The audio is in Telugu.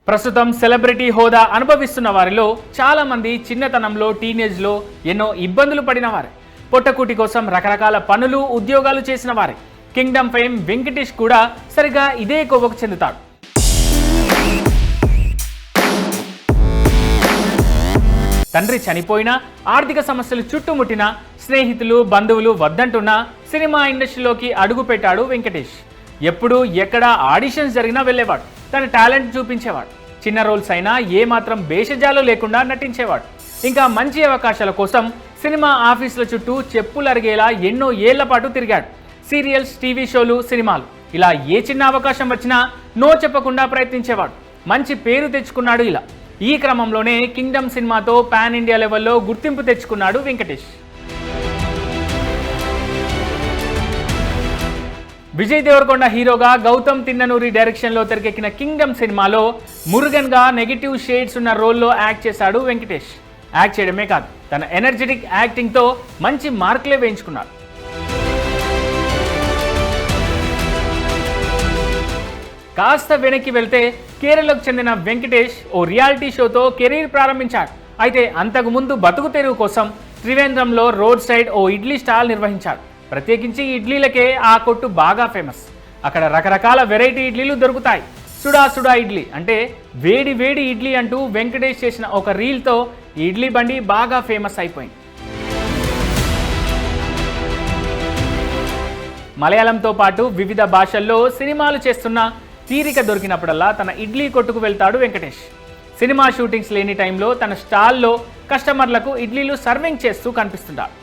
ప్రస్తుతం సెలబ్రిటీ హోదా అనుభవిస్తున్న వారిలో చాలా మంది చిన్నతనంలో టీనేజ్లో ఎన్నో ఇబ్బందులు పడిన వారే. పొట్టకూటి కోసం రకరకాల పనులు ఉద్యోగాలు చేసిన వారే. కింగ్డమ్ ఫేమ్ వెంకటేష్ కూడా సరిగా ఇదే కోవకు చెందుతాడు. తండ్రి చనిపోయినా, ఆర్థిక సమస్యలు చుట్టుముట్టినా, స్నేహితులు బంధువులు వద్దంటున్నా సినిమా ఇండస్ట్రీలోకి అడుగు పెట్టాడు వెంకటేష్. ఎప్పుడు ఎక్కడ ఆడిషన్స్ జరిగినా వెళ్ళేవాడు. తన టాలెంట్ చూపించేవాడు. చిన్న రోల్స్ అయినా ఏమాత్రం భేషజాలు లేకుండా నటించేవాడు. ఇంకా మంచి అవకాశాల కోసం సినిమా ఆఫీసుల చుట్టూ చెప్పులు అరిగేలా ఎన్నో ఏళ్ల పాటు తిరిగాడు. సీరియల్స్, టీవీ షోలు, సినిమాలు ఇలా ఏ చిన్న అవకాశం వచ్చినా నో చెప్పకుండా ప్రయత్నించేవాడు. మంచి పేరు తెచ్చుకున్నాడు. ఇలా ఈ క్రమంలోనే కింగ్డమ్ సినిమాతో పాన్ ఇండియా లెవెల్లో గుర్తింపు తెచ్చుకున్నాడు వెంకటేష్. విజయ్ దేవరకొండ హీరోగా గౌతమ్ తిన్ననూరి డైరెక్షన్లో తెరకెక్కిన కింగ్డమ్ సినిమాలో మురుగన్గా నెగిటివ్ షేడ్స్ ఉన్న రోల్లో యాక్ట్ చేశాడు వెంకటేష్. యాక్ట్ చేయడమే కాదు, తన ఎనర్జెటిక్ యాక్టింగ్తో మంచి మార్కులే వేయించుకున్నాడు. కాస్త వెనక్కి వెళ్తే కేరళకు చెందిన వెంకటేష్ ఓ రియాలిటీ షోతో కెరీర్ ప్రారంభించాడు. అయితే అంతకుముందు బతుకు తెరువు కోసం త్రివేంద్రంలో రోడ్ సైడ్ ఓ ఇడ్లీ స్టాల్ నిర్వహించాడు. ప్రత్యేకించి ఇడ్లీలకే ఆ కొట్టు బాగా ఫేమస్. అక్కడ రకరకాల వెరైటీ ఇడ్లీలు దొరుకుతాయి. సుడా సుడా ఇడ్లీ అంటే వేడి వేడి ఇడ్లీ అంటూ వెంకటేష్ చేసిన ఒక రీల్తో ఇడ్లీ బండి బాగా ఫేమస్ అయిపోయింది. మలయాళంతో పాటు వివిధ భాషల్లో సినిమాలు చేస్తున్న తీరిక దొరికినప్పుడల్లా తన ఇడ్లీ కొట్టుకు వెళ్తాడు వెంకటేష్. సినిమా షూటింగ్స్ లేని టైంలో తన స్టాల్లో కస్టమర్లకు ఇడ్లీలు సర్వింగ్ చేస్తూ కనిపిస్తుంటాడు.